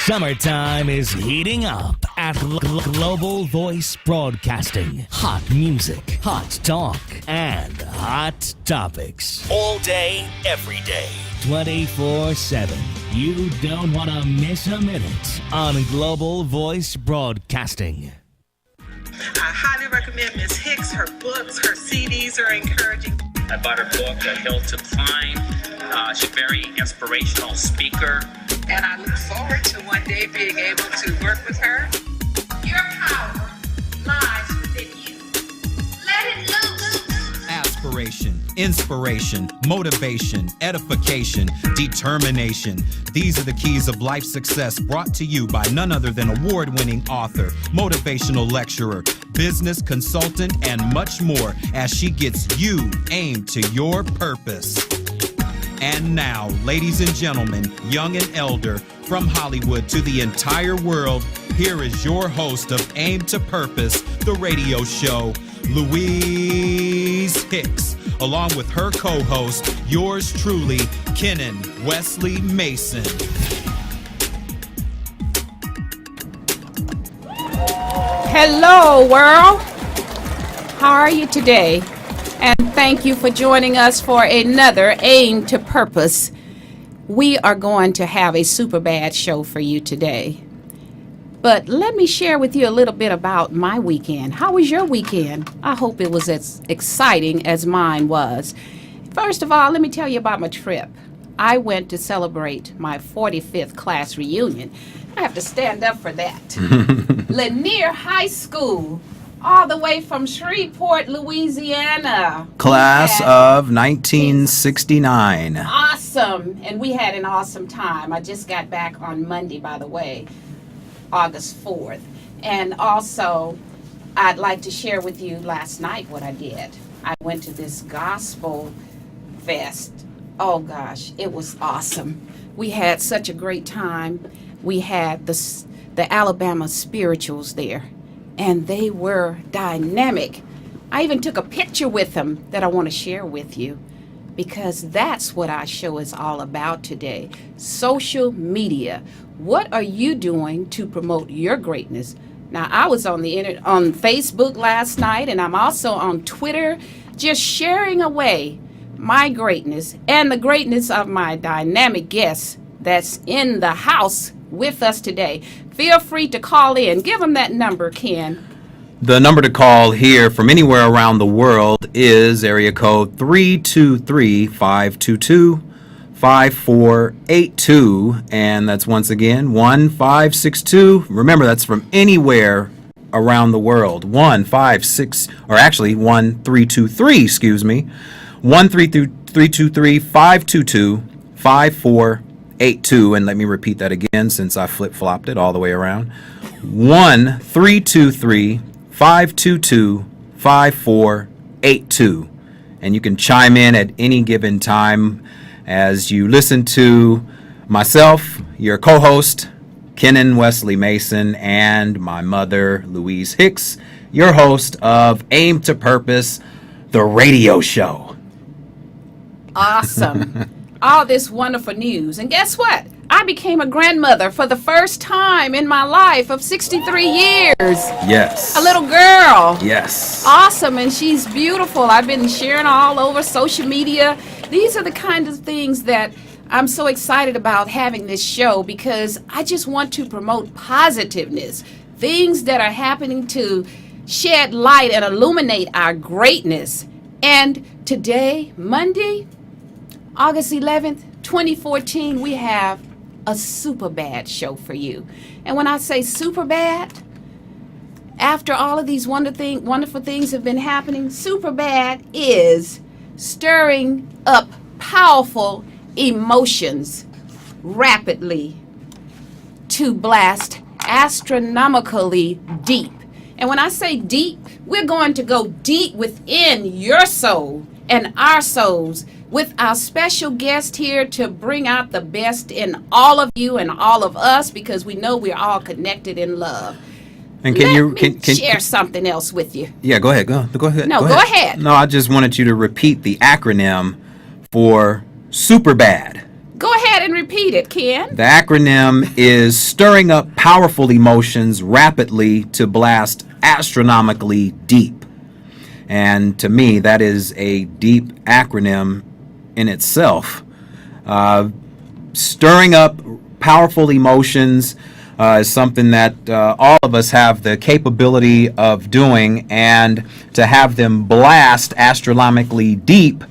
Summertime is heating up at Global Voice Broadcasting. Hot music, hot talk, and hot topics. All day, every day, 24/7. You don't want to miss a minute on Global Voice Broadcasting. I highly recommend Ms. Hicks. Her books, her CDs are encouraging. I bought her book, A Hill to Climb. She's a very inspirational speaker. And I look forward to one day being able to work with her. Your power lies within you. Let it loose. Aspiration, inspiration, motivation, edification, determination. These are the keys of life success, brought to you by none other than award-winning author, motivational lecturer, business consultant, and much more, as she gets you aimed to your purpose. And now, ladies and gentlemen, young and elder, from Hollywood to the entire world, here is your host of Aim to Purpose, the radio show, Louise Hicks, along with her co-host, yours truly, Kenan Wesley Mason. Hello, world. How are you today? And thank you for joining us for another Aim to Purpose. We are going to have a super bad show for you today. But let me share with you a little bit about my weekend. How was your weekend? I hope it was as exciting as mine was. First of all, let me tell you about my trip. I went to celebrate my 45th class reunion. I have to stand up for that. Lanier High School, all the way from Shreveport, Louisiana. Class of 1969. Awesome. And we had an awesome time. I just got back on Monday, by the way, August 4th. And also, I'd like to share with you last night what I did. I went to this gospel fest. Oh gosh, it was awesome. We had such a great time. We had the Alabama spirituals there, and they were dynamic. I even took a picture with them that I want to share with you, because that's what our show is all about today. Social media. What are you doing to promote your greatness? Now, I was on on Facebook last night, and I'm also on Twitter, just sharing away my greatness and the greatness of my dynamic guests that's in the house with us today. Feel free to call in. Give them that number, Ken. The number to call here from anywhere around the world is area code 323-522-5482, and that's once again 1562. Remember, that's from anywhere around the world. 1323, excuse me. 1-323-522-5482, and let me repeat that again since I flip-flopped it all the way around. 1-323-522-5482, and you can chime in at any given time as you listen to myself, your co-host, Kenan Wesley Mason, and my mother, Louise Hicks, your host of Aim to Purpose, the radio show. Awesome. All this wonderful news. And guess what? I became a grandmother for the first time in my life of 63 years. Yes. A little girl. Yes. Awesome. And she's beautiful. I've been sharing all over social media. These are the kind of things that I'm so excited about having this show, because I just want to promote positiveness, things that are happening to shed light and illuminate our greatness. And today, Monday, August 11th, 2014, we have a super bad show for you. And when I say super bad, after all of these wonderful things have been happening, super bad is stirring up powerful emotions rapidly to blast astronomically deep. And when I say deep, we're going to go deep within your soul and our souls, with our special guest here to bring out the best in all of you and all of us, because we know we're all connected in love. And Let me share something else with you. Yeah, go ahead. Go ahead. No, go ahead. No, I just wanted you to repeat the acronym for super bad. Go ahead and repeat it, Ken. The acronym is Stirring Up Powerful Emotions Rapidly to Blast Astronomically Deep. And to me, that is a deep acronym in itself. Stirring up powerful emotions is something that all of us have the capability of doing, and to have them blast astronomically deep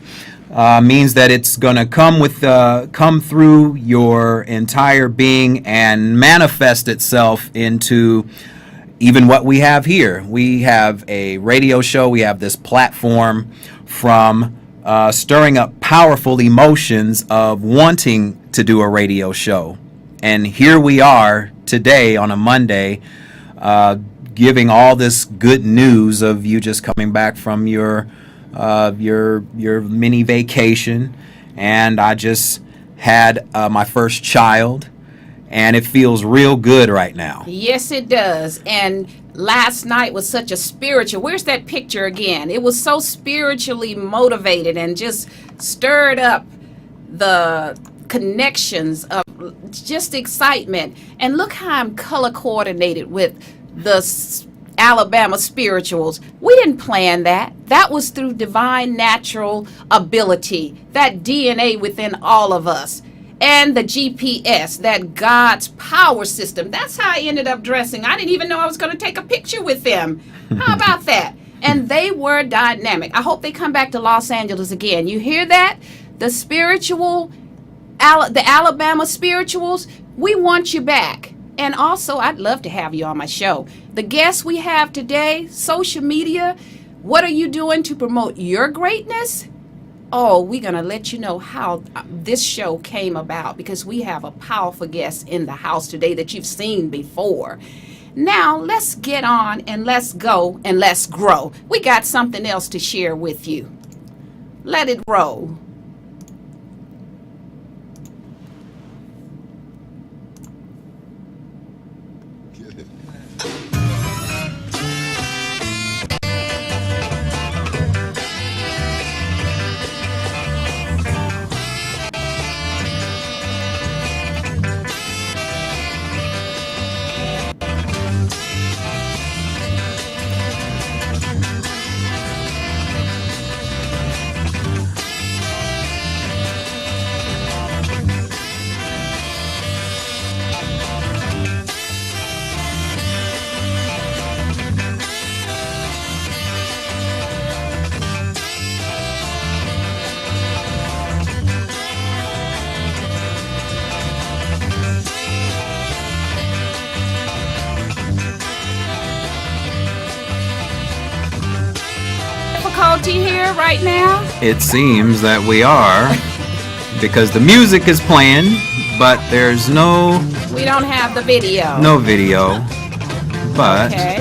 means that it's going to come through your entire being and manifest itself into even what we have here. We have a radio show. We have this platform from stirring up powerful emotions of wanting to do a radio show. And here we are today on a Monday, giving all this good news of you just coming back from your mini vacation. And I just had my first child, and it feels real good right now. Yes, it does. And last night was such a spiritual. Where's that picture again? It was so spiritually motivated and just stirred up the connections of just excitement. And look how I'm color coordinated with the Alabama spirituals. We didn't plan that. That was through divine natural ability, that DNA within all of us. And the GPS, that God's power system. That's how I ended up dressing. I didn't even know I was going to take a picture with them. How about that? And they were dynamic. I hope they come back to Los Angeles again. You hear that? The Alabama spirituals, we want you back. And also, I'd love to have you on my show. The guests we have today, social media, what are you doing to promote your greatness? Oh, we're going to let you know how this show came about, because we have a powerful guest in the house today that you've seen before. Now, let's get on and let's go and let's grow. We got something else to share with you. Let it roll. Here right now? It seems that we are, because the music is playing, but there's we don't have the video. No video. But okay.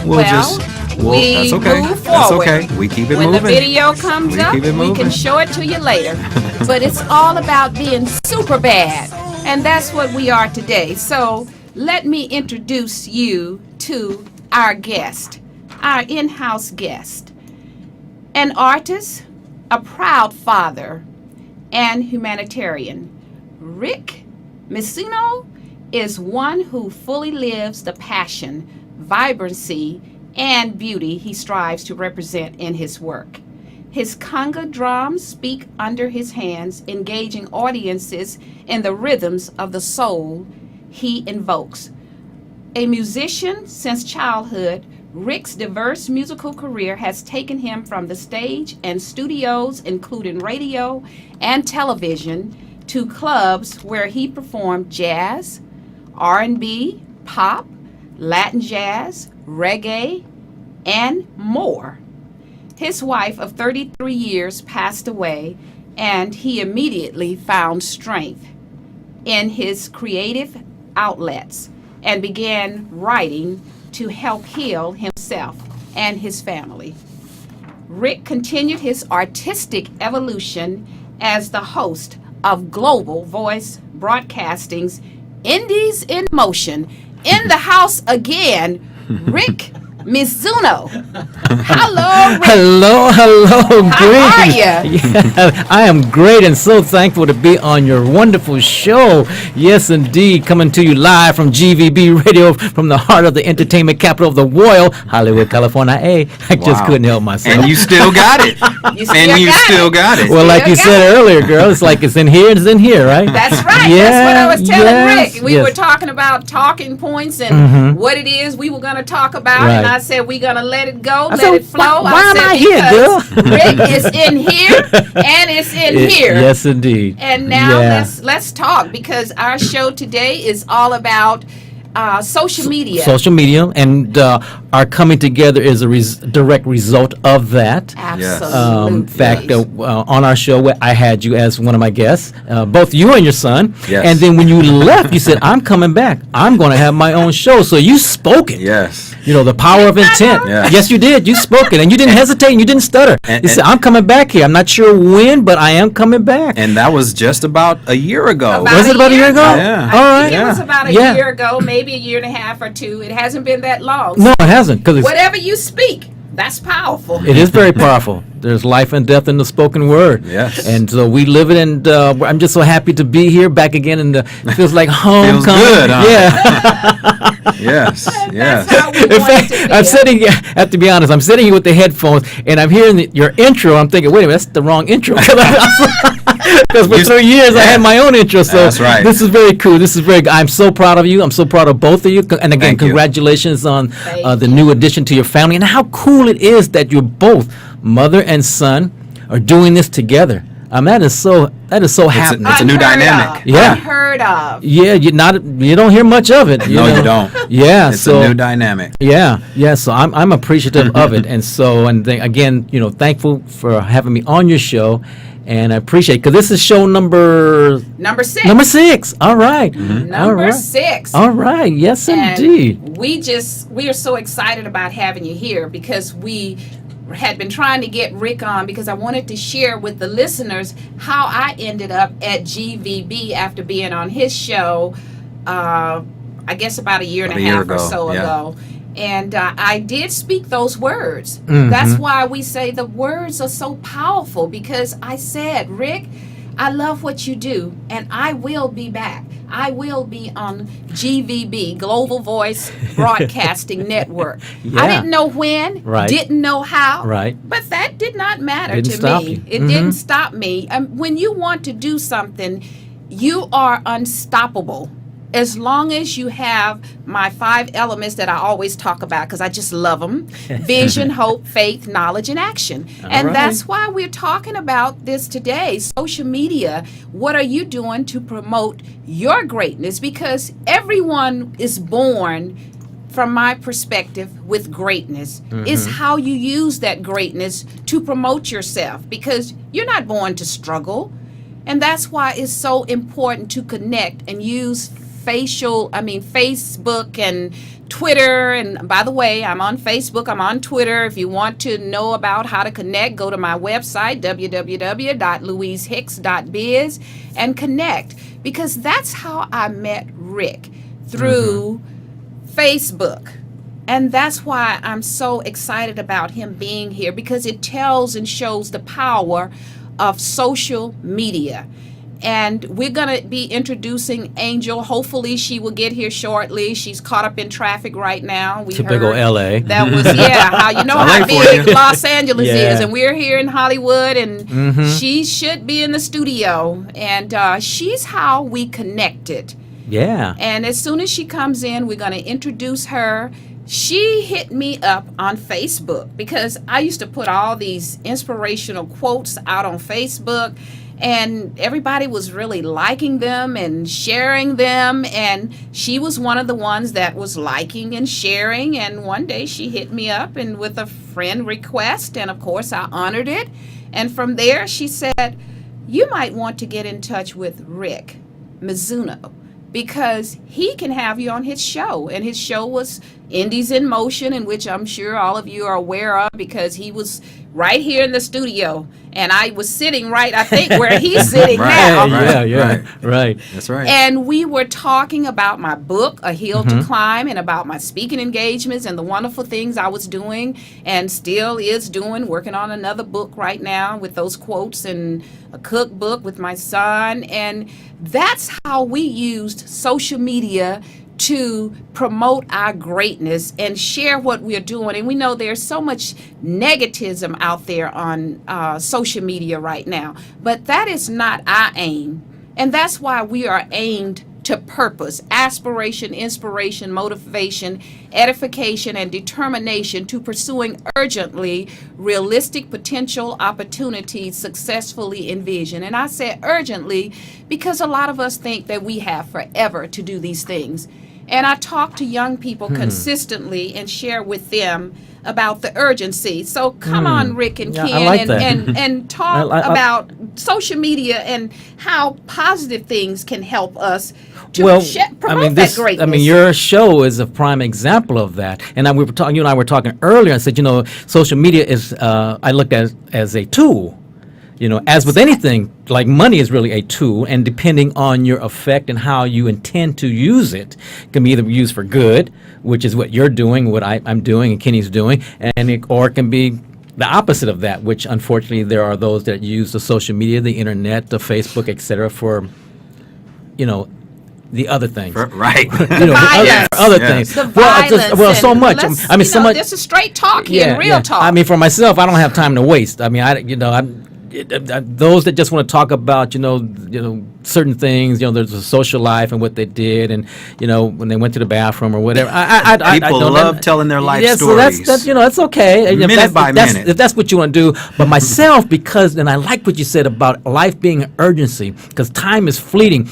that's okay. Move forward. That's okay. We keep it moving. When the video comes up, we can show it to you later. But it's all about being super bad. And that's what we are today. So let me introduce you to our guest, our in-house guest. An artist, a proud father, and humanitarian. Rick Messino is one who fully lives the passion, vibrancy, and beauty he strives to represent in his work. His conga drums speak under his hands, engaging audiences in the rhythms of the soul he invokes. A musician since childhood, Rick's diverse musical career has taken him from the stage and studios, including radio and television, to clubs where he performed jazz, R&B, pop, Latin jazz, reggae, and more. His wife of 33 years passed away, and he immediately found strength in his creative outlets and began writing to help heal himself and his family. Rick continued his artistic evolution as the host of Global Voice Broadcasting's Indies in Motion. In the house again, Rick Mizuno. Hello, Rick. Hello. How are Greetings. you? Yeah, I am great and so thankful to be on your wonderful show. Yes, indeed, coming to you live from GVB Radio from the heart of the entertainment capital of the world, Hollywood, California. Hey, I just couldn't help myself. And you still got it. Still got it. Well, like you Still got said it. earlier, girl, it's like it's in here, it's in here, right? That's right. Yeah, That's what I was telling yes, Rick. We yes. were talking about talking points and what it is we were going to talk about. Right. And I said, we're going to let it go, let said, it flow. why am said, I here, because girl? Rick is in here and it's in here. Yes, indeed. And now Yeah. let's talk, because our show today is all about social media. Social media, and our coming together is a direct result of that. Absolutely. In fact, on our show, I had you as one of my guests, both you and your son. Yes. And then when you left, you said, I'm coming back. I'm going to have my own show. So you spoke it. Yes. You know, the power of intent. Yeah. Yes, you did. You spoke it. And you didn't hesitate and you didn't stutter. You said, I'm coming back here. I'm not sure when, but I am coming back. And that was just about a year ago. Was it about a year ago? Yeah. All I right. think it was about a Yeah. year ago, maybe a year and a half or two. It hasn't been that long. No, it hasn't. Because Whatever you speak, that's powerful. it is very powerful. There's life and death in the spoken word. Yes. And so we live it, and I'm just so happy to be here back again, and it feels like homecoming. good, huh? Yeah. Yes. That's Yes. how we In want fact, it to be. I'm sitting, I have to be honest, I'm sitting here with the headphones, and I'm hearing your intro. I'm thinking, wait a minute, that's the wrong intro. Because for 3 years I had my own intro. So That's right. this is very cool. This is very good. I'm so proud of you. I'm so proud of both of you. And again, Thank you. congratulations on Thank the new addition to your family. And how cool it is that you're both, mother and son, are doing this together. That is so happening. It's a new Unheard dynamic. of. Yeah. Unheard of. Yeah, you don't hear much of it. No, you don't. Yeah, It's so a new dynamic. yeah. So I'm appreciative of it, and so again, thankful for having me on your show, and I appreciate, because this is show number 6. number 6. All right, Number all right. 6. All right, yes, And indeed. we are so excited about having you here, because we had been trying to get Rick on, because I wanted to share with the listeners how I ended up at GVB after being on his show, I guess about a year and a half or so ago. And I did speak those words. That's why we say the words are so powerful, because I said, Rick, I love what you do, and I will be back. I will be on GVB, Global Voice Broadcasting Network. Yeah. I didn't know when, Right. didn't know how, Right. but that did not matter Didn't to stop me. you. It didn't stop me. When you want to do something, you are unstoppable. As long as you have my 5 elements that I always talk about, because I just love them: vision, hope, faith, knowledge, and action. And right. that's why we're talking about this today. Social media. What are you doing to promote your greatness? Because everyone is born, from my perspective, with greatness. It's how you use that greatness to promote yourself, because you're not born to struggle. And that's why it's so important to connect and use Facebook and Twitter. And by the way, I'm on Facebook, I'm on Twitter. If you want to know about how to connect, go to my website, www.louisehicks.biz, and connect. Because that's how I met Rick, through Facebook. And that's why I'm so excited about him being here, because it tells and shows the power of social media. And we're going to be introducing Angel. Hopefully she will get here shortly. She's caught up in traffic right now. We Typical heard LA. that was, how you know LA how for big you. Los Angeles Yeah. is. And we're here in Hollywood, and she should be in the studio. And she's how we connected. Yeah. And as soon as she comes in, we're going to introduce her. She hit me up on Facebook, because I used to put all these inspirational quotes out on Facebook, and everybody was really liking them and sharing them. And she was one of the ones that was liking and sharing. And one day she hit me up and with a friend request, and of course I honored it. And from there she said, you might want to get in touch with Rick Mizuno, because he can have you on his show. And his show was Indies in Motion, in which I'm sure all of you are aware of because he was right here in the studio. And I was sitting right, I think, where he's sitting now. Right. That's right. And we were talking about my book, A Hill to Climb, and about my speaking engagements and the wonderful things I was doing and still is doing, working on another book right now with those quotes and a cookbook with my son. And that's how we used social media to promote our greatness and share what we're doing. And we know there's so much negativism out there on social media right now, but that is not our aim. And that's why we are aimed to purpose, aspiration, inspiration, motivation, edification, and determination to pursuing urgently realistic potential opportunities successfully envisioned. And I said urgently because a lot of us think that we have forever to do these things. And I talk to young people consistently and share with them about the urgency. So come on, Rick and Ken, like and talk about social media and how positive things can help us to promote that greatness. Your show is a prime example of that. And we were talking, you and I were talking earlier and said, social media is, I looked at it as a tool. As with anything, like money is really a tool, and depending on your effect and how you intend to use it, can be either used for good, which is what you're doing, what I'm doing, and Kenny's doing, or it can be the opposite of that, which unfortunately there are those that use the social media, the internet, the Facebook, etc., for, the other things. Right. Other things. The violence. So much. So much. This is straight talk here, real talk. For myself, I don't have time to waste. Those that just want to talk about, certain things, there's a social life and what they did, and when they went to the bathroom or whatever. People love telling their life stories. So that's okay. Minute by minute. If that's what you want to do. But myself, and I like what you said about life being an urgency, because time is fleeting.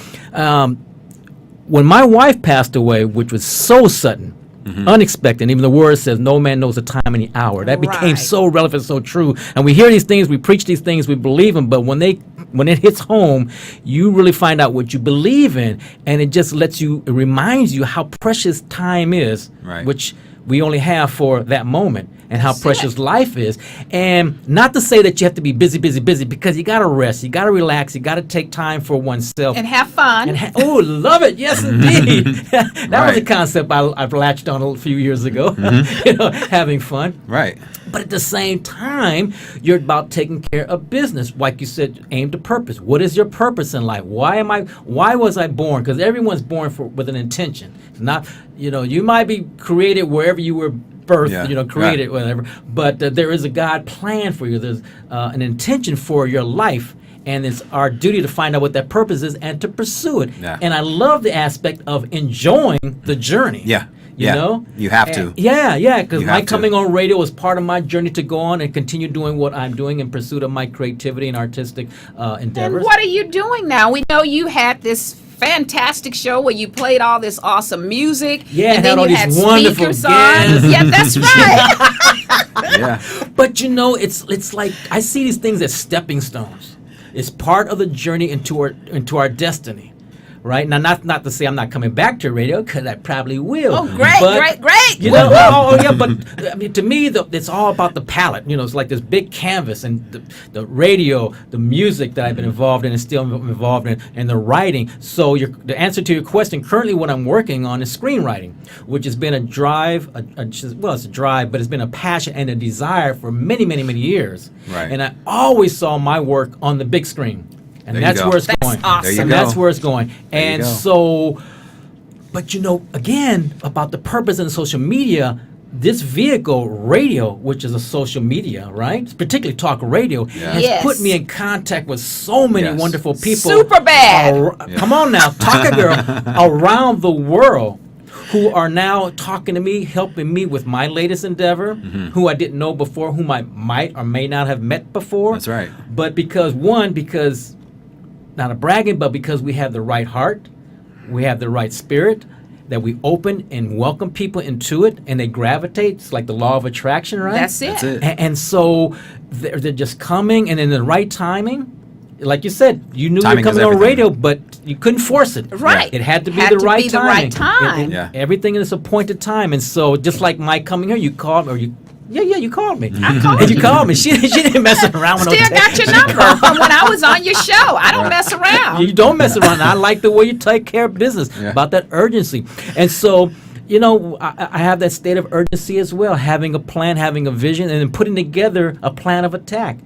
When my wife passed away, which was so sudden, unexpected. Even the word says, no man knows the time and the hour. That became so relevant, so true. And we hear these things, we preach these things, we believe them, but when it hits home, you really find out what you believe in, and it just it reminds you how precious time is, which we only have for that moment, and how precious life is. And not to say that you have to be busy, because you got to rest, you got to relax, you got to take time for oneself. And have fun. Love it. Yes, indeed. That was a concept I've latched on a few years ago, having fun. Right. But at the same time, you're about taking care of business. Like you said, aim to purpose. What is your purpose in life? Why was I born? Because everyone's born with an intention. It's not, you might be created wherever you were birthed, created, whatever. But there is a God plan for you. There's an intention for your life. And it's our duty to find out what that purpose is and to pursue it. Yeah. And I love the aspect of enjoying the journey. Yeah. You know? You have to. Because my coming on radio was part of my journey to go on and continue doing what I'm doing in pursuit of my creativity and artistic endeavors. And what are you doing now? We know you had this fantastic show where you played all this awesome music. Yeah, and then had all you these had wonderful speakers on. Yeah, that's right. Yeah. But it's like I see these things as stepping stones. It's part of the journey into our destiny. Right now, not to say I'm not coming back to radio, because I probably will. Oh, great! But to me, it's all about the palette. It's like this big canvas, and the radio, the music that I've been involved in and still involved in, and the writing. So the answer to your question, currently what I'm working on is screenwriting, which has been a drive. It's a drive, but it's been a passion and a desire for many, many, many years. Right. And I always saw my work on the big screen. And that's where it's going. Awesome. And that's where it's going. And so, but again, about the purpose of social media, this vehicle, radio, which is a social media, right? Particularly talk radio, has put me in contact with so many wonderful people. Super bad. Come on now, talk a girl around the world who are now talking to me, helping me with my latest endeavor, who I didn't know before, whom I might or may not have met before. That's right. But because not a bragging, but because we have the right heart, we have the right spirit, that we open and welcome people into it, and they gravitate. It's like the law of attraction, right? That's it. That's it. And so they're just coming, and in the right timing, like you said, you knew Timing you were is coming on everything. radio, but you couldn't force it. Right. It had to be Had the to right be the time. right time. Yeah. Everything in its appointed time. And so, just like Mike coming here, you called me, or you. Yeah, you called me. I called And you you. called me. She didn't mess around with no Still got your number from when I was on your show. I don't mess around. You don't mess around. I like the way you take care of business, about that urgency. And so, you know, I have that state of urgency as well, having a plan, having a vision, and then putting together a plan of attack.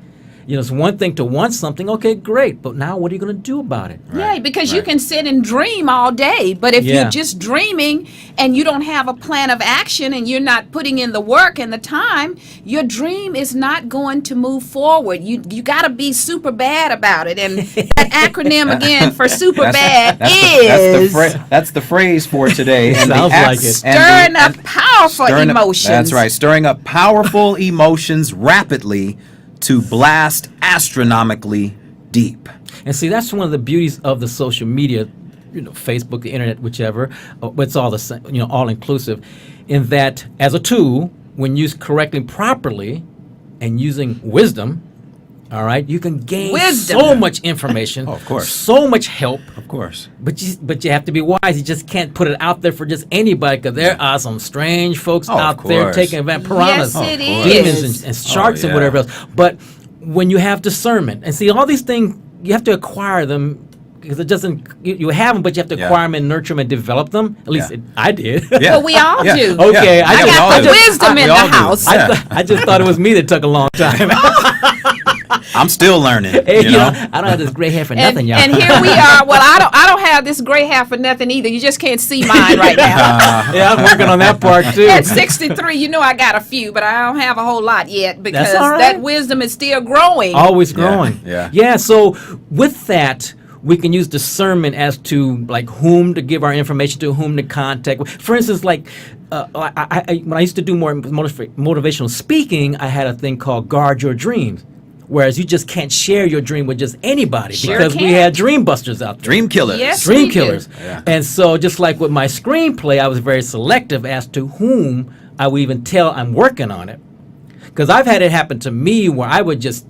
You know, it's one thing to want something, okay, great, but now what are you going to do about it? Yeah, because you can sit and dream all day, but if Yeah. you're just dreaming and you don't have a plan of action and you're not putting in the work and the time, your dream is not going to move forward. You got to be super bad about it. And that acronym again for super bad is That's the phrase for today. And Sounds the like it. stirring up powerful stirring up- emotions. That's right. Stirring up powerful emotions rapidly to blast astronomically deep. And see, that's one of the beauties of the social media, you know, Facebook, the internet, whichever, but it's all the same, you know, all inclusive, in that as a tool, when used correctly, properly, and using wisdom, all right, you can gain so much information, Oh, of course. so much help, Of course. but you have to be wise. You just can't put it out there for just anybody, because there are some strange folks Oh, of out there course. taking advantage, piranhas, Yes, it demons, is. and sharks, and yeah. whatever else. But when you have discernment, and see, all these things, you have to acquire them, because it doesn't, you have them, but you have to Yeah. acquire them and nurture them and develop them. At least Yeah. I did. Yeah. Well, we all Yeah. do. Okay, Yeah. I Yeah, we all got the do. wisdom We in all the do. house. Yeah. I just thought it was me that took a long time. I'm still learning. Hey, You know? I don't have this gray hair for And, nothing, y'all. and here we are. Well, I don't have this gray hair for nothing either. You just can't see mine right now. Yeah, I'm working on that part too. At 63, you know I got a few, but I don't have a whole lot yet because all right. that wisdom is still growing. Always growing. yeah. So with that, we can use discernment as to like whom to give our information to, whom to contact. For instance, like when I used to do more motivational speaking, I had a thing called Guard Your Dreams. Whereas you just can't share your dream with just anybody, Sure because we can't. had dream busters out there. Dream killers. Yes. Dream we do. killers. Yeah. And so just like with my screenplay, I was very selective as to whom I would even tell I'm working on it. Because I've had it happen to me where I would just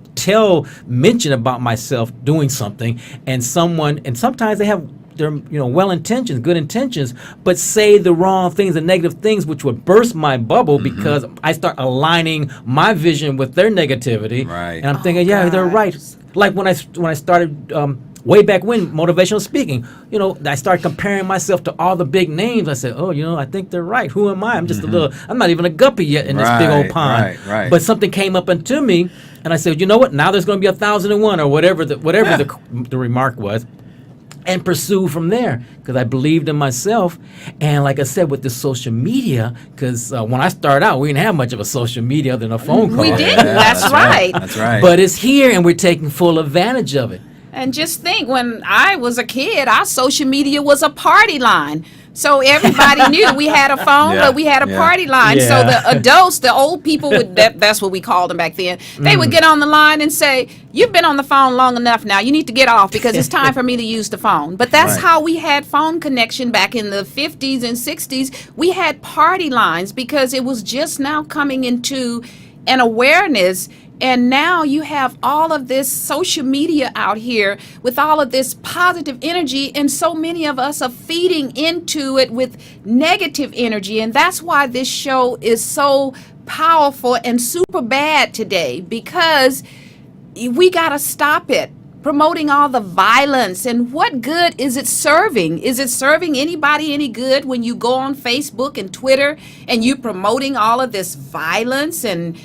mention about myself doing something, and sometimes they have their well intentions, good intentions, but say the wrong things, the negative things, which would burst my bubble because I start aligning my vision with their negativity. Right. And I'm thinking, yeah, they're right. Like when I started way back when motivational speaking, I started comparing myself to all the big names. I said, I think they're right. Who am I? I'm just I'm not even a guppy yet in this big old pond. Right. But something came up into me, and I said, you know what? Now there's going to be 1,001 or whatever the remark was. And pursue from there, because I believed in myself. And like I said, with the social media, because when I started out, we didn't have much of a social media other than a phone call. We didn't. That's right. That's right. But it's here, and we're taking full advantage of it. And just think, when I was a kid, our social media was a party line. So everybody knew we had a phone, but we had a party line. So the adults, the old people, that's what we called them back then. They would get on the line and say, you've been on the phone long enough now. You need to get off because it's time for me to use the phone. But that's how we had phone connection back in the 50s and 60s. We had party lines because it was just now coming into an awareness. And now you have all of this social media out here with all of this positive energy, and so many of us are feeding into it with negative energy. And that's why this show is so powerful and super bad today, because we got to stop it. Promoting all the violence, and what good is it serving? Is it serving anybody any good when you go on Facebook and Twitter and you promoting all of this violence and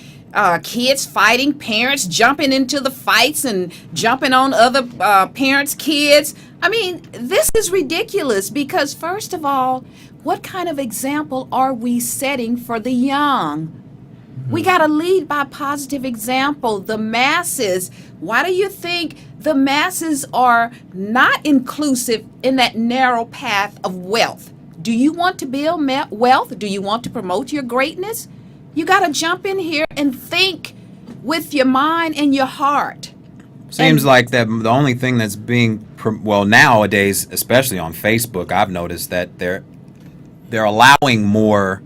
kids fighting, parents jumping into the fights and jumping on other parents' kids? I mean, this is ridiculous, because first of all, what kind of example are we setting for the young? We got to lead by positive example. The masses, why do you think the masses are not inclusive in that narrow path of wealth? Do you want to build wealth? Do you want to promote your greatness? You got to jump in here and think with your mind and your heart. Seems like that the only thing that's being nowadays, especially on Facebook, I've noticed that they're allowing more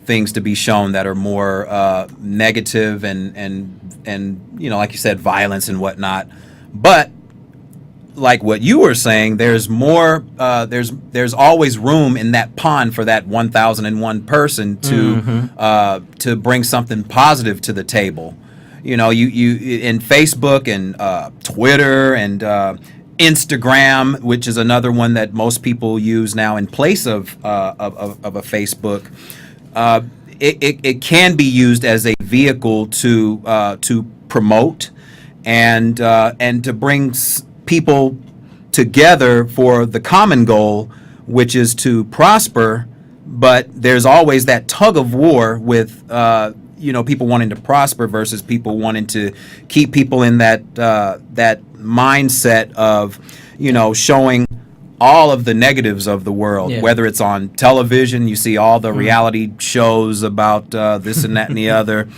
things to be shown that are more negative and like you said, violence and whatnot. But like what you were saying, there's more. There's always room in that pond for that 1,001 person to bring something positive to the table. You know, you in Facebook and Twitter and Instagram, which is another one that most people use now in place of a Facebook. It can be used as a vehicle to promote and to bring people together for the common goal, which is to prosper. But there's always that tug of war with people wanting to prosper versus people wanting to keep people in that mindset of showing all of the negatives of the world. Yeah. Whether it's on television, you see all the reality shows about this and that and the other,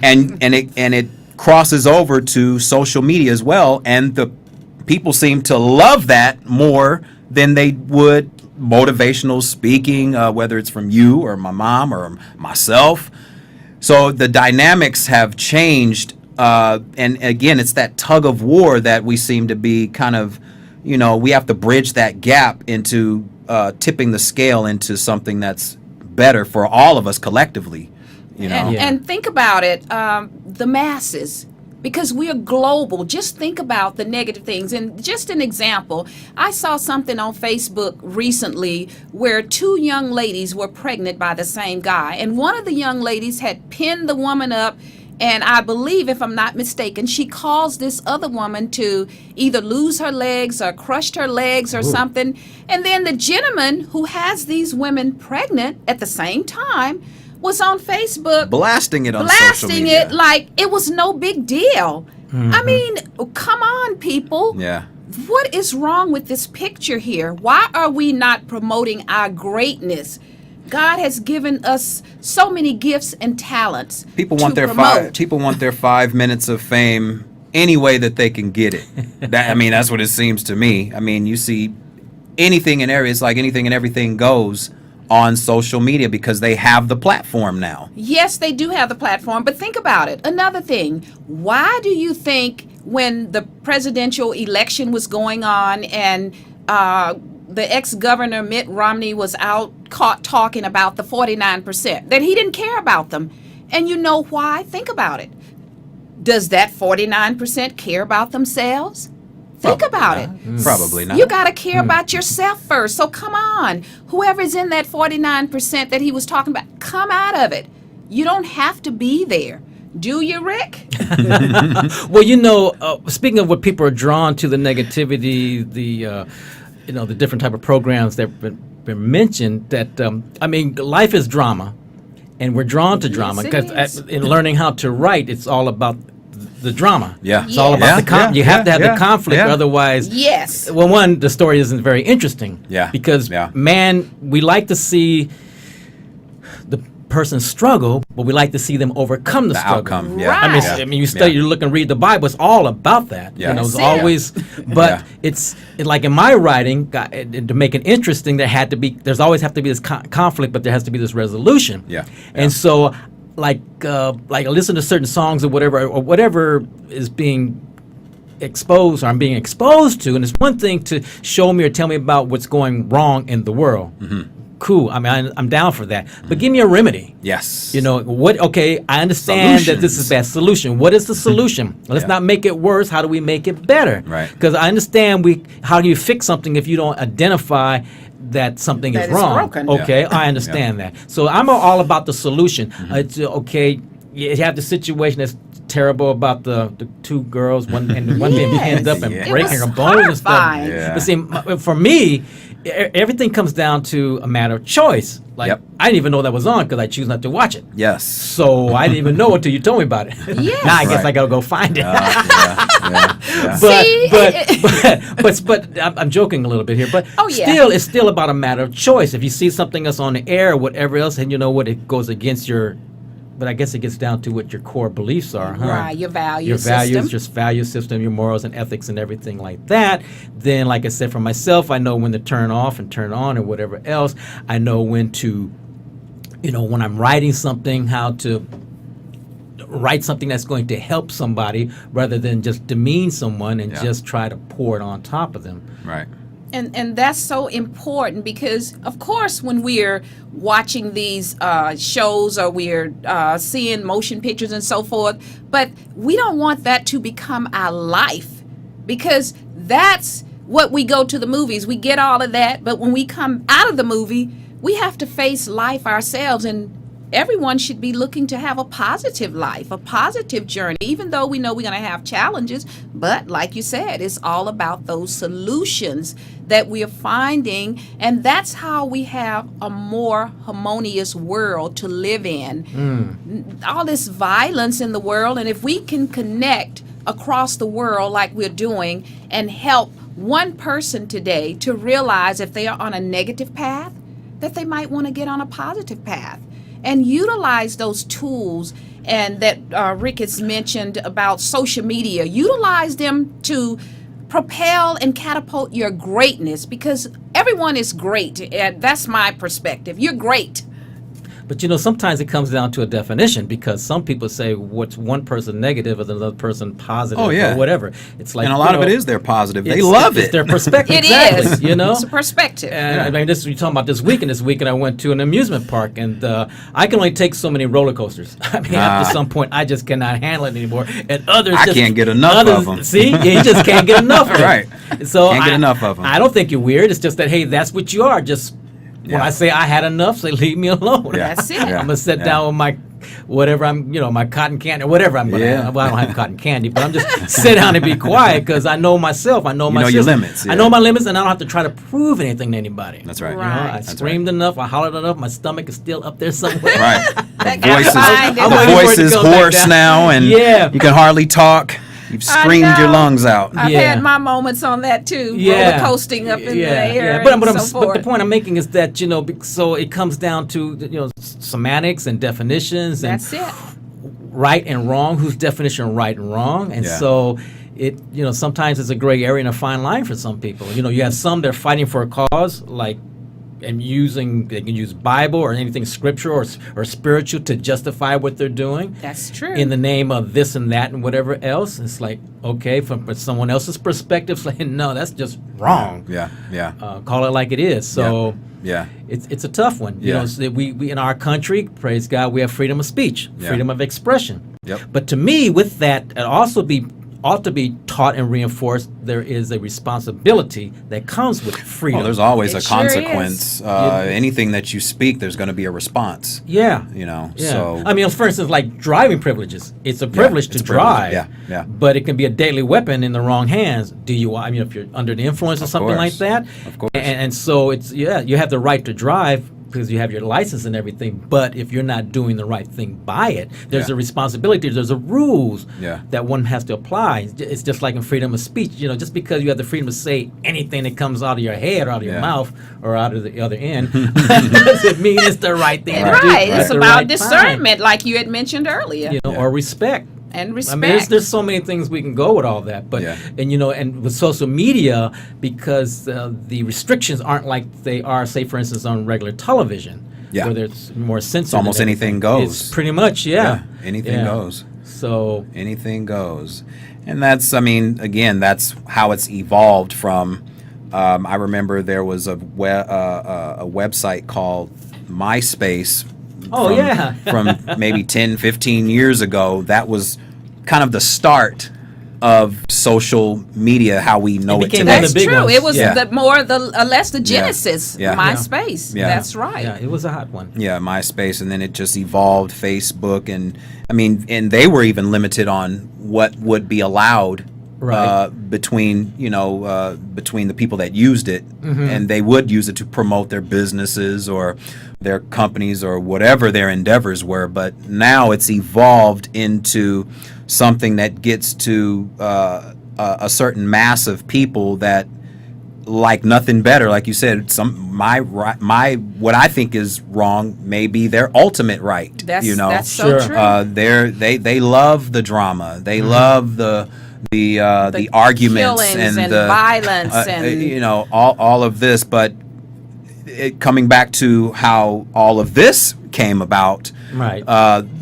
and it crosses over to social media as well, and the people seem to love that more than they would motivational speaking, whether it's from you or my mom or myself. So the dynamics have changed, and again, it's that tug of war that we seem to be kind of, we have to bridge that gap into tipping the scale into something that's better for all of us collectively. And think about it, the masses, because we are global. Just think about the negative things. And just an example, I saw something on Facebook recently where 2 young ladies were pregnant by the same guy. And one of the young ladies had pinned the woman up, and I believe, if I'm not mistaken, she caused this other woman to either lose her legs or crushed her legs or something. And then the gentleman who has these women pregnant at the same time was on Facebook blasting it on social media. Like it was no big deal. I mean, come on, people. Yeah. What is wrong with this picture here? Why are we not promoting our greatness? God has given us so many gifts and talents. People want their people want their 5 minutes of fame any way that they can get it. That's what it seems to me. I mean, you see anything in areas like anything and everything goes on social media because they have the platform now. Yes, they do have the platform, but think about it. Another thing, why do you think when the presidential election was going on and the ex-governor Mitt Romney was caught talking about the 49%, that he didn't care about them? And you know why? Think about it. Does that 49% care about themselves? Think about it. Probably not. You got to care about yourself first. So come on. Whoever's in that 49% that he was talking about, come out of it. You don't have to be there. Do you, Rick? Well, speaking of what people are drawn to, the negativity, the different type of programs that have been mentioned, that, life is drama, and we're drawn to drama because in learning how to write, it's all about the drama. Yeah. It's all about you have to have the conflict, otherwise. Yes. Well, one, the story isn't very interesting. Yeah. Because, man, we like to see the person struggle, but we like to see them overcome the struggle. Outcome. Yeah. Right. You study, you look and read the Bible, it's all about that. Yeah. It's always, but it's like in my writing, to make it interesting, there's always have to be this conflict, but there has to be this resolution. Yeah. And so, like I listen to certain songs or whatever is being exposed or I'm being exposed to, and it's one thing to show me or tell me about what's going wrong in the world. Cool. I'm down for that. But give me a remedy. Yes. Okay, I understand that this is bad. Solution. What is the solution? Let's not make it worse. How do we make it better? Right. Because I understand how do you fix something if you don't identify that something is wrong? Broken. Okay, I understand that. So I'm all about the solution. It's okay. You have the situation that's terrible about the 2 girls, one being pinned up and breaking her bones and stuff. Yeah. But see, for me, everything comes down to a matter of choice. Like, I didn't even know that was on because I choose not to watch it. Yes. So I didn't even know until you told me about it. Yes. Now I guess I gotta go find it. But I'm joking a little bit here. But it's still about a matter of choice. If you see something that's on the air or whatever else, and you know what, it goes against your. But I guess it gets down to what your core beliefs are, huh? Right, your values, just value system, your morals and ethics and everything like that. Then, like I said, for myself, I know when to turn off and turn on or whatever else. I know when to, when I'm writing something, how to write something that's going to help somebody rather than just demean someone and just try to pour it on top of them. Right. And that's so important because, of course, when we're watching these shows or we're seeing motion pictures and so forth, but we don't want that to become our life, because that's what we go to the movies. We get all of that, but when we come out of the movie, we have to face life ourselves, and everyone should be looking to have a positive life, a positive journey, even though we know we're going to have challenges. But like you said, it's all about those solutions that we are finding, and that's how we have a more harmonious world to live in. All this violence in the world, and if we can connect across the world like we're doing and help one person today to realize if they are on a negative path, that they might want to get on a positive path. And utilize those tools, and that Rick has mentioned about social media. Utilize them to propel and catapult your greatness, because everyone is great. And that's my perspective. You're great. But sometimes it comes down to a definition, because some people say what's one person negative is another person positive, or whatever. It's like, and a lot of it is their positive. They love it. It's their perspective. It exactly, is. It's a perspective. And I mean, you're talking about this weekend. This weekend I went to an amusement park, and I can only take so many roller coasters. I mean, after some point, I just cannot handle it anymore. And others, I can't get enough of them. See, you just can't get enough of them. Right. So can't get enough of them. I don't think you're weird. It's just that, hey, that's what you are. Just when I say I had enough, say leave me alone. That's it. I'm gonna sit down with my whatever my cotton candy, or whatever I'm gonna have. Well, I don't have cotton candy, but I'm just sit down and be quiet, because I know myself. I know my your limits. I know my limits, and I don't have to try to prove anything to anybody. That's right. I screamed enough. I hollered enough. My stomach is still up there somewhere. Right. The voice is hoarse now, and you can hardly talk. You've screamed your lungs out. I've had my moments on that too. Roller coasting up in the air. But But the point I'm making is that so it comes down to semantics and definitions. That's and it. Right and wrong. Whose definition of right and wrong? And so it sometimes it's a gray area and a fine line for some people. You have some that are fighting for a cause, like. And they can use Bible or anything scriptural or spiritual to justify what they're doing. That's true. In the name of this and that and whatever else. It's like, okay, from someone else's perspective, it's like, no, that's just wrong. Yeah. Call it like it is. So it's a tough one. So we in our country, praise God, we have freedom of speech, freedom of expression. Yep. But to me, with that, it ought to be taught and reinforced. There is a responsibility that comes with freedom. Well, there's always a sure consequence. Anything that you speak, there's going to be a response. Yeah. So I mean, for instance, like driving privileges. It's a privilege to drive. Yeah. But it can be a deadly weapon in the wrong hands. DUI. I mean, if you're under the influence or something like that. Of course. And so it's you have the right to drive, because you have your license and everything, but if you're not doing the right thing by it, there's a responsibility, there's a rules that one has to apply. It's just like in freedom of speech. Just because you have the freedom to say anything that comes out of your head or out of your mouth or out of the other end doesn't mean it's the right thing to do. It's about discernment, like you had mentioned earlier. Or respect. And respect. I mean, there's so many things we can go with all that, but and with social media, because the restrictions aren't like they are, say, for instance, on regular television, where there's more censored. It's almost anything goes. It's pretty much, anything goes. So anything goes, and that's, I mean, again, that's how it's evolved from. I remember there was a website called MySpace. From maybe 10, 15 years ago. That was kind of the start of social media, how we know it today. That's true. It was less the genesis, MySpace. Yeah. That's right. Yeah, it was a hot one. Yeah, MySpace, and then it just evolved, Facebook, and I mean, and they were even limited on what would be allowed. Between the people that used it, and they would use it to promote their businesses or their companies or whatever their endeavors were. But now it's evolved into something that gets to a certain mass of people that like nothing better. Like you said, my what I think is wrong may be their ultimate right. That's so true. They love the drama. They love the arguments and the violence and all of this, but coming back to how all of this came about, Right.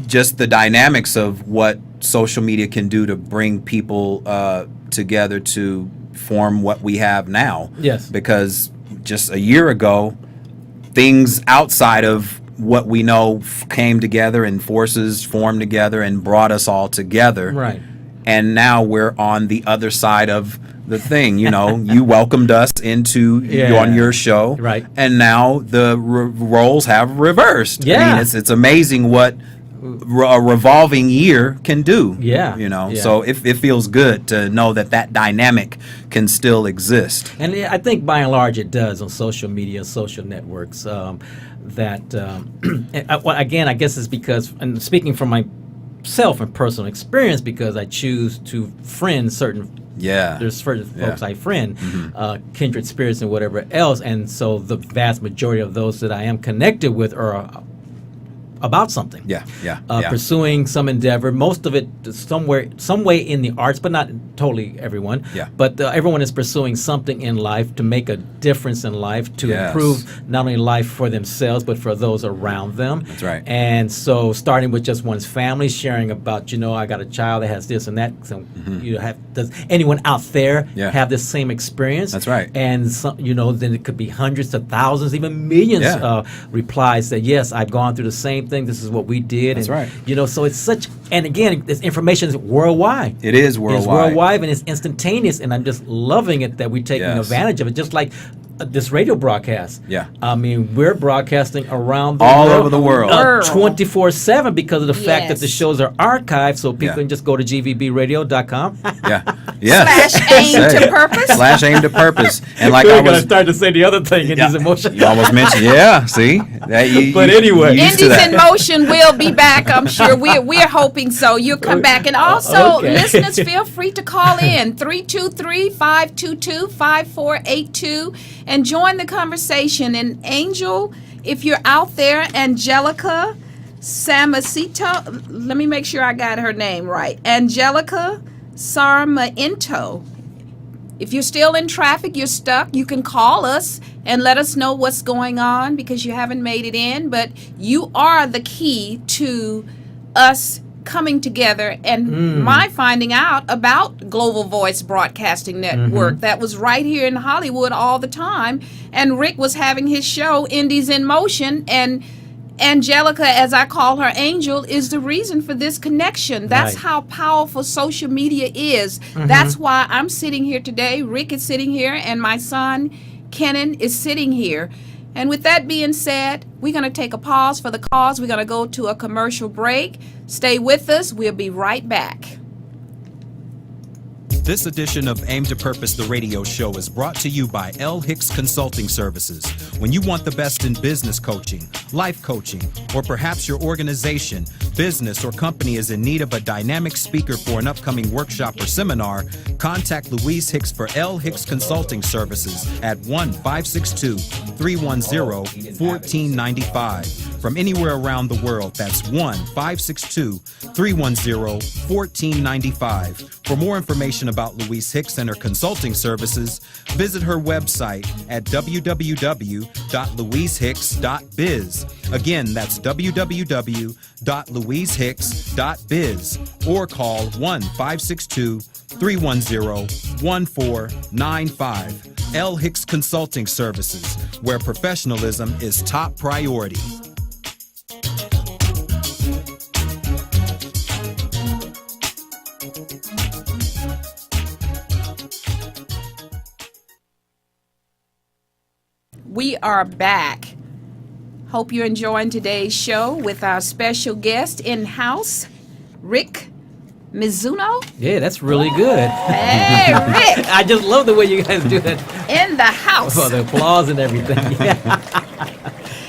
Just the dynamics of what social media can do to bring people together to form what we have now. Yes. Because just a year ago, things outside of what we know came together and forces formed together and brought us all together. Right. And now we're on the other side of the thing. You know, you welcomed us into on your show, Right. And now the roles have reversed. Yeah. I mean, it's amazing what a revolving year can do. Yeah. You know, Yeah. so it feels good to know that dynamic can still exist. And I think by and large it does on social media, social networks. Well, again, I guess it's because, and speaking from myself and personal experience, because I choose to friend certain. Yeah. There's certain folks Yeah. I friend, kindred spirits and whatever else, and so the vast majority of those that I am connected with are about something. Yeah. Pursuing some endeavor. Most of it some way in the arts, but not totally everyone. Yeah. But everyone is pursuing something in life to make a difference in life, to Yes. improve not only life for themselves, but for those around them. That's right. And so starting with just one's family, sharing about, I got a child that has this and that. So does anyone out there Yeah. have this same experience? That's right. And some, then it could be hundreds of thousands, even millions Yeah. replies that, yes, I've gone through the same thing. This is what we did. That's and, right. So it's such, and again, this information is worldwide. It is worldwide. It's worldwide and it's instantaneous, and I'm just loving it that we're taking Yes. advantage of it, just like this radio broadcast. Yeah. I mean, we're broadcasting around the All world, over the world. 24/7 because of the fact that the Yes. shows are archived, so people Yeah. can just go to gvbradio.com. Yeah. Yeah. Slash aim to purpose. Slash aim to purpose. And like We're I gonna was start to say the other thing in Yeah. these emotions. You almost mentioned, yeah. See, But anyway. you used to Indies that. in Motion will be back, I'm sure. We're hoping so. You'll come back. And also, Okay. listeners, feel free to call in 323-522-5482 and join the conversation. And Angel, if you're out there, Angelica Samasito, let me make sure I got her name right. Angelica Sarmainto. If you're still in traffic, you're stuck, you can call us and let us know what's going on because you haven't made it in. But you are the key to us coming together and my finding out about Global Voice Broadcasting Network. That was right here in Hollywood all the time. And Rick was having his show, Indies in Motion, and Angelica, as I call her, Angel, is the reason for this connection. That's Right. how powerful social media is. That's why I'm sitting here today. Rick is sitting here, and my son, Kenan, is sitting here. And with that being said, we're going to take a pause for the cause. We're going to go to a commercial break. Stay with us. We'll be right back. This edition of Aim to Purpose, the radio show, is brought to you by L. Hicks Consulting Services. When you want the best in business coaching, life coaching, or perhaps your organization, business, or company is in need of a dynamic speaker for an upcoming workshop or seminar, contact Louise Hicks for L. Hicks Consulting Services at 1-562-310-1495. From anywhere around the world, that's 1-562-310-1495. For more information about Louise Hicks and her consulting services, visit her website at www.louisehicks.biz. Again, that's www.louisehicks.biz, or call 1-562-310-1495. L. Hicks Consulting Services, where professionalism is top priority. We are back. Hope you're enjoying today's show with our special guest in-house, Rick Mizuno. Yeah, that's really good. Hey, Rick, I just love the way you guys do that. in the house. For the applause and everything.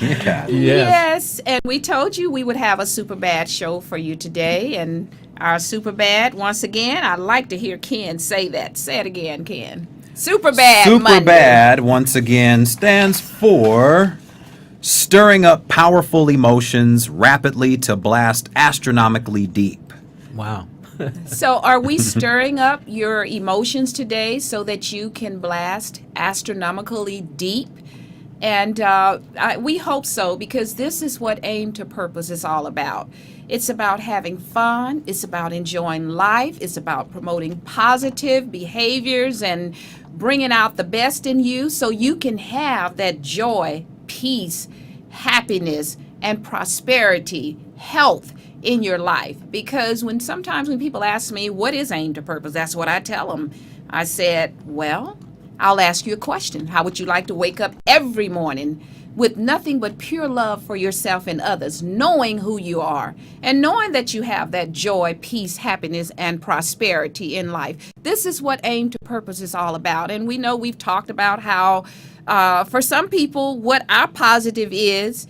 Yeah. Yeah. Yes, and we told you we would have a super bad show for you today. And our super bad, once again, I'd like to hear Ken say that. Say it again, Ken. Super bad Super Monday. bad, once again, stands for stirring up powerful emotions rapidly to blast astronomically deep. Wow. So are we stirring up your emotions today so that you can blast astronomically deep? And we hope so, because this is what Aim to Purpose is all about. It's about having fun. It's about enjoying life. It's about promoting positive behaviors and bringing out the best in you so you can have that joy, peace, happiness, and prosperity, health in your life. Because sometimes when people ask me, what is Aim to Purpose? That's what I tell them. I said, well, I'll ask you a question. How would you like to wake up every morning with nothing but pure love for yourself and others, knowing who you are and knowing that you have that joy, peace, happiness, and prosperity in life? This is what Aim to Purpose is all about. And we know we've talked about how for some people, what our positive is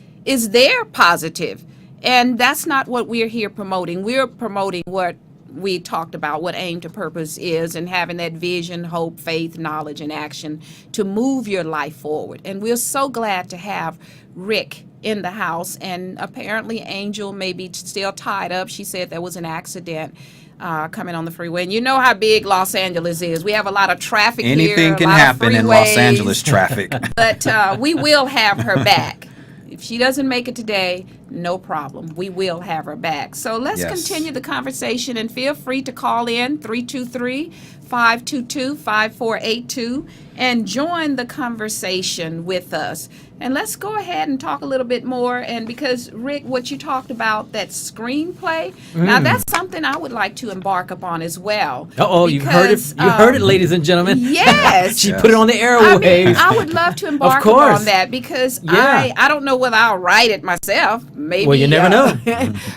their positive. And that's not what we're here promoting. We're promoting what we talked about, what Aim to Purpose is, and having that vision, hope, faith, knowledge, and action to move your life forward. And we're so glad to have Rick in the house. And apparently Angel may be still tied up. She said there was an accident coming on the freeway. And you know how big Los Angeles is. We have a lot of traffic here. Anything can happen in Los Angeles traffic. But we will have her back. If she doesn't make it today, no problem. We will have her back. So let's continue the conversation, and feel free to call in 323-522-5482 and join the conversation with us. And let's go ahead and talk a little bit more. And because, Rick, what you talked about, that screenplay, now that's something I would like to embark upon as well. You heard it. You heard it, ladies and gentlemen. Yes. She put it on the airwaves. I would love to embark upon that, because I don't know whether I'll write it myself. Maybe. Well, you never know.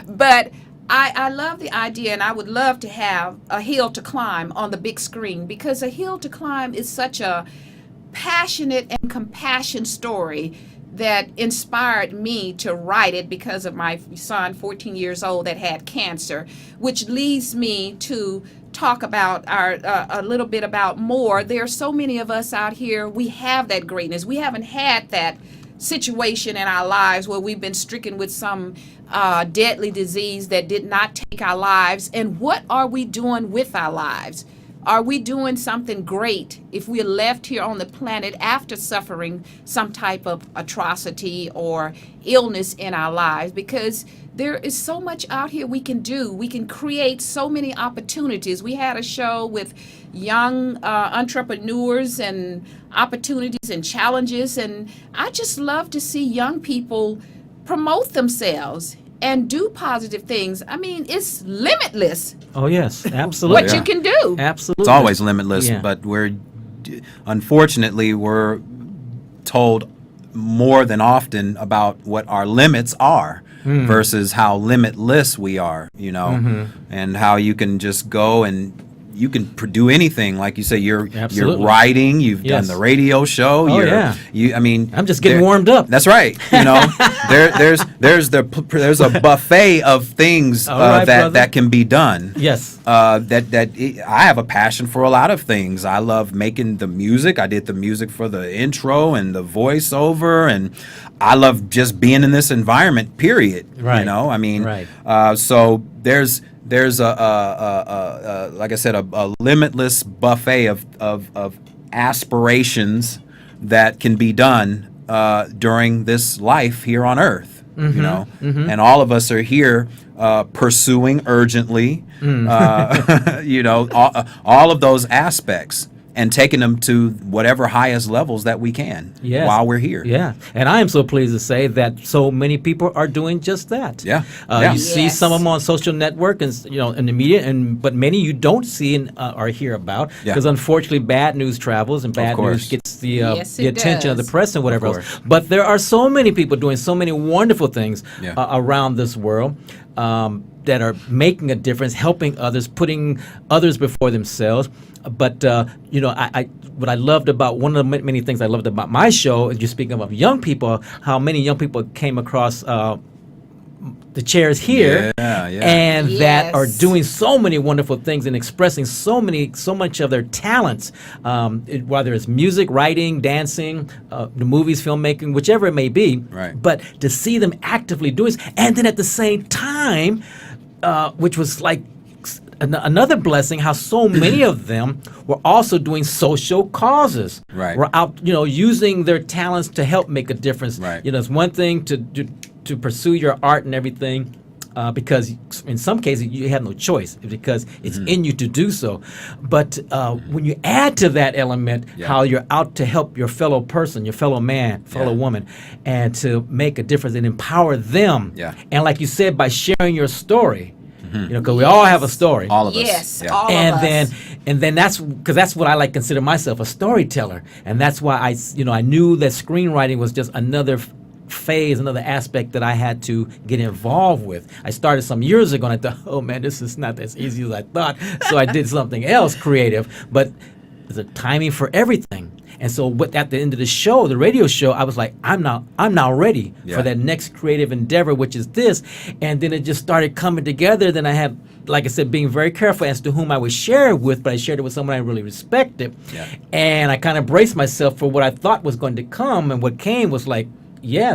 But I love the idea, and I would love to have A Hill to Climb on the big screen, because A Hill to Climb is such a passionate and compassion story that inspired me to write it, because of my son, 14 years old, that had cancer, which leads me to talk about a little bit about more. There are so many of us out here, we have that greatness. We haven't had that situation in our lives where we've been stricken with some deadly disease that did not take our lives. And what are we doing with our lives? Are we doing something great if we're left here on the planet after suffering some type of atrocity or illness in our lives? Because there is so much out here we can do. We can create so many opportunities. We had a show with young entrepreneurs and opportunities and challenges, and I just love to see young people promote themselves and do positive things. I mean, it's limitless. Oh, yes, absolutely. What you can do. Absolutely. It's always limitless, but unfortunately, we're told more than often about what our limits are versus how limitless we are, and how you can just go and you can do anything. Like you say, you're writing, you've done the radio show. I'm just getting warmed up. That's right. There's a buffet of things that can be done. Yes. I have a passion for a lot of things. I love making the music. I did the music for the intro and the voiceover, and I love just being in this environment, period. Right. So there's a like I said, a limitless buffet of aspirations that can be done during this life here on Earth. And all of us are here pursuing urgently, all of those aspects, and taking them to whatever highest levels that we can while we're here. Yeah, and I am so pleased to say that so many people are doing just that. You see some of them on social network and in the media, but many you don't see and or hear about, because unfortunately bad news travels, and bad news gets the attention of the press and whatever else. But there are so many people doing so many wonderful things around this world. That are making a difference, helping others, putting others before themselves. But what I loved about, one of the many things I loved about my show, is you're speaking of young people, how many young people came across the chairs here, and that are doing so many wonderful things and expressing so much of their talents, whether it's music, writing, dancing, the movies, filmmaking, whichever it may be. Right. But to see them actively doing this, and then at the same time, which was like another blessing, how so many of them were also doing social causes. Right. Were out, using their talents to help make a difference. Right. It's one thing to pursue your art and everything, because in some cases you have no choice because it's in you to do so. But when you add to that element how you're out to help your fellow person, your fellow man, fellow woman, and to make a difference and empower them. Yeah. And like you said, by sharing your story, because we all have a story. All of us. Yes, Yeah. all And of us. then that's what I like consider myself, a storyteller, and that's why I knew that screenwriting was just another phase, another aspect that I had to get involved with. I started some years ago and I thought, oh man, this is not as easy as I thought. So I did something else creative, but there's a timing for everything. And so at the end of the show, the radio show, I was like, I'm now ready for that next creative endeavor, which is this. And then it just started coming together. Then I had, like I said, being very careful as to whom I would share it with, but I shared it with someone I really respected. Yeah. And I kind of braced myself for what I thought was going to come. And what came was like, yeah,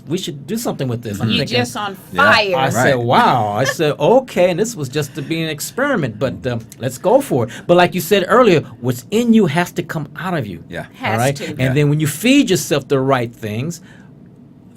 we should do something with this. I'm You're thinking, just on fire. I said, wow. I said, okay, and this was just to be an experiment, but let's go for it. But like you said earlier, what's in you has to come out of you. Yeah. Has to. And then when you feed yourself the right things,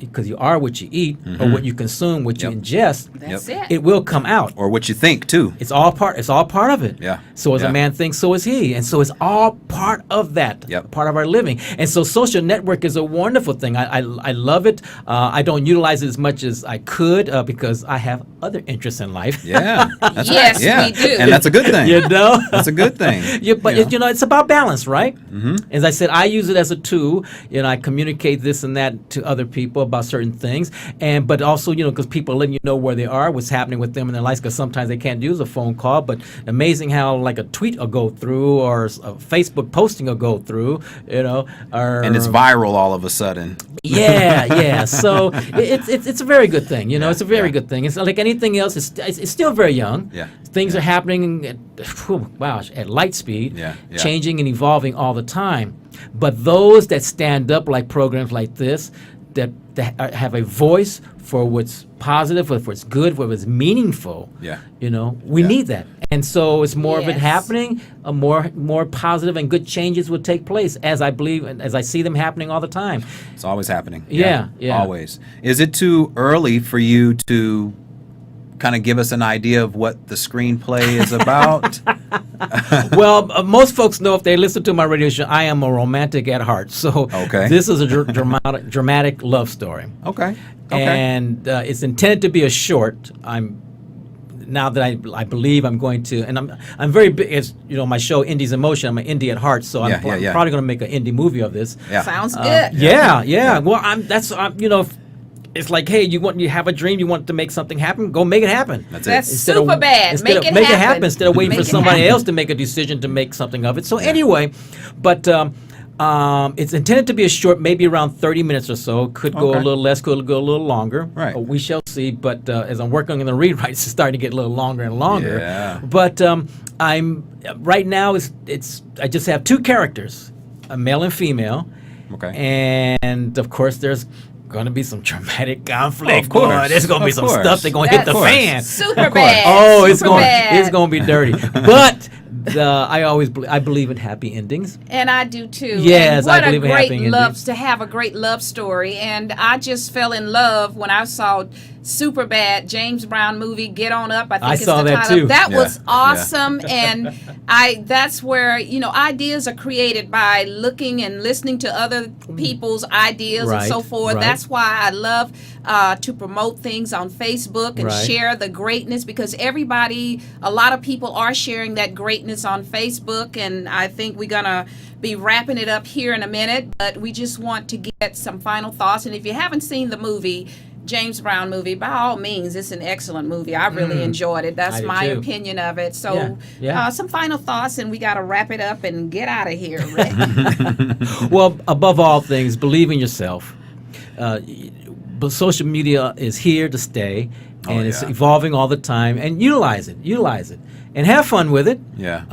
because you are what you eat or what you consume, what you ingest, That's it. it will come out. Or what you think too. It's all part of it. Yeah. So as a man thinks, so is he. And so it's all part of that, part of our living. And so social network is a wonderful thing. I love it. I don't utilize it as much as I could because I have other interests in life. Yeah. That's Yes, right. Yeah. we do. And that's a good thing. That's a good thing. But it's about balance, right? As I said, I use it as a tool. I communicate this and that to other people about certain things, but also because people are letting you know where they are, what's happening with them in their lives, because sometimes they can't use a phone call. But amazing how like a tweet will go through or a Facebook posting will go through, and it's viral all of a sudden. Yeah. So it's a very good thing. It's a very good thing. It's like anything else. It's still very young. Yeah. Things are happening at light speed, changing and evolving all the time. But those that stand up, like programs like this, that have a voice for what's positive, for what's good, for what's meaningful. Yeah. We need that. And so it's more of it Yes. happening, more positive and good changes will take place as I see them happening all the time. It's always happening. Yeah. Always. Is it too early for you to kind of give us an idea of what the screenplay is about? Well, most folks know if they listen to my radio show, I am a romantic at heart. So this is a dramatic love story. Okay. And it's intended to be a short. Now that I believe I'm going to, and I'm very big, as my show Indie's in Motion. I'm an indie at heart, so I'm probably going to make an indie movie of this. Yeah. Sounds good. Yeah. Well, it's like, hey, you have a dream, you want to make something happen, go make it happen. That's super bad. Make it happen instead of waiting Make for it somebody happen. else to make a decision to make something of it. So anyway, but it's intended to be a short, maybe around 30 minutes or so. Could go a little less, could go a little longer. Right. We shall see. But as I'm working on the rewrites, it's starting to get a little longer and longer. Yeah. But I'm right now. I just have two characters, a male and female. Okay. And of course, there's going to be some dramatic conflict. Of course. Boy, there's going to be Of some course. stuff that's going to hit the fan. Super bad. Oh, super bad. it's going to be dirty. But I believe in happy endings. And I do too. Yes, and what I believe in a happy great endings. love to have a great love story. And I just fell in love when I saw Super Bad, James Brown movie, Get On Up. I think it's saw the that title. too. That Yeah. was awesome. And that's where, ideas are created by looking and listening to other people's ideas and so forth. right. That's why I love to promote things on Facebook and Right. share the greatness, because a lot of people are sharing that greatness on Facebook, and I think we're going to be wrapping it up here in a minute, but we just want to get some final thoughts. And if you haven't seen the movie, James Brown movie, by all means, it's an excellent movie. I really enjoyed it. That's I do my too. opinion of it. So Yeah. some final thoughts, and we got to wrap it up and get out of here, Rick. Well, above all things, believe in yourself. but social media is here to stay, and it's yeah. evolving all the time. And utilize it, and have fun with it. Yeah.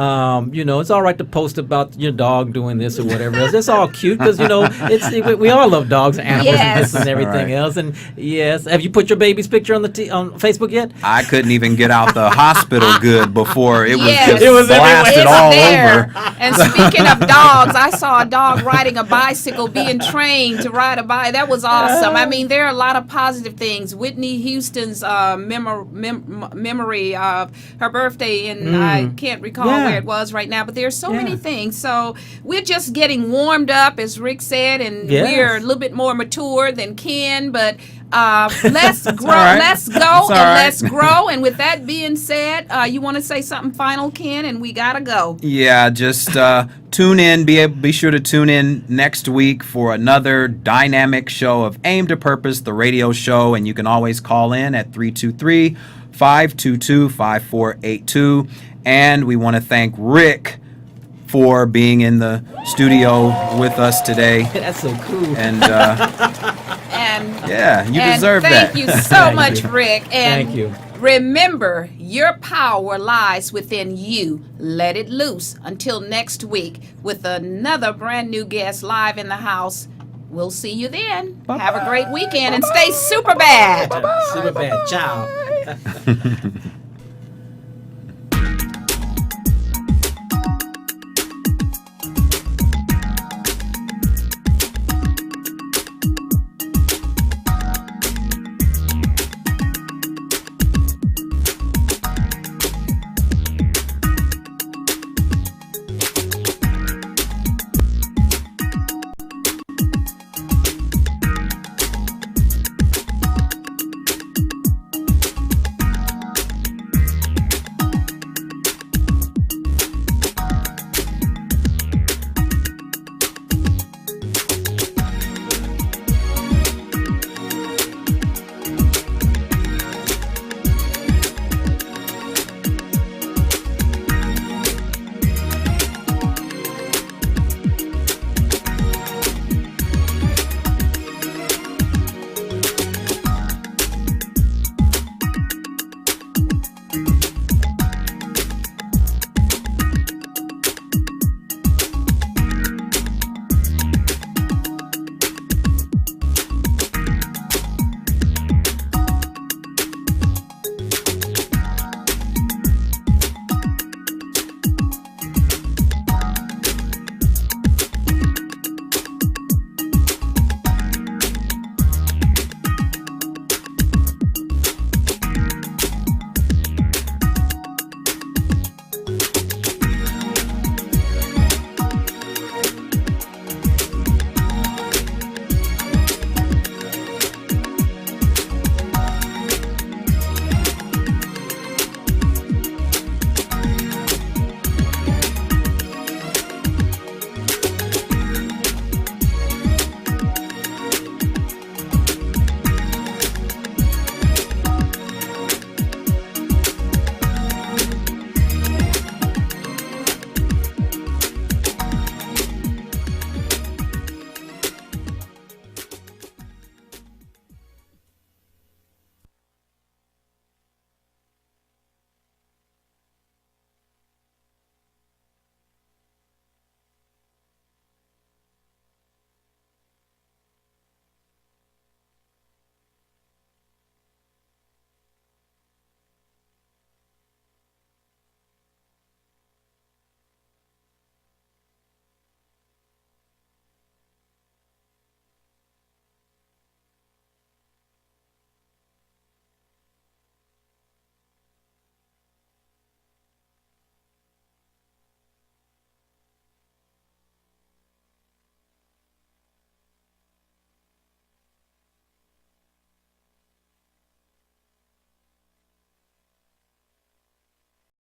It's all right to post about your dog doing this or whatever else. It's all cute because we all love dogs and animals and this and everything Right. else. And yes, have you put your baby's picture on on Facebook yet? I couldn't even get out the hospital good before it was Yes. just It was blasted It's all there. over. And speaking of dogs, I saw a dog riding a bicycle, being trained to ride a bike. That was awesome. I mean, there are a lot of positive things. Whitney Houston's memory of her birthday, and I can't recall where it was right now, but there's so many things. So we're just getting warmed up, as Rick said, and we're a little bit more mature than Ken, but let's grow, right. let's go, It's all and right. let's grow. And with that being said, you want to say something final, Ken, and we gotta go. Yeah, just tune in. Be sure to tune in next week for another dynamic show of Aim to Purpose, the radio show, and you can always call in at 323-522-5482. And we want to thank Rick for being in the studio with us today. That's so cool. And And yeah, you and deserve thank that. you so much, Rick. And Thank you. remember, your power lies within you. Let it loose. Until next week with another brand new guest live in the house. We'll see you then. Have a great weekend and stay super bad. Super bad. Ciao.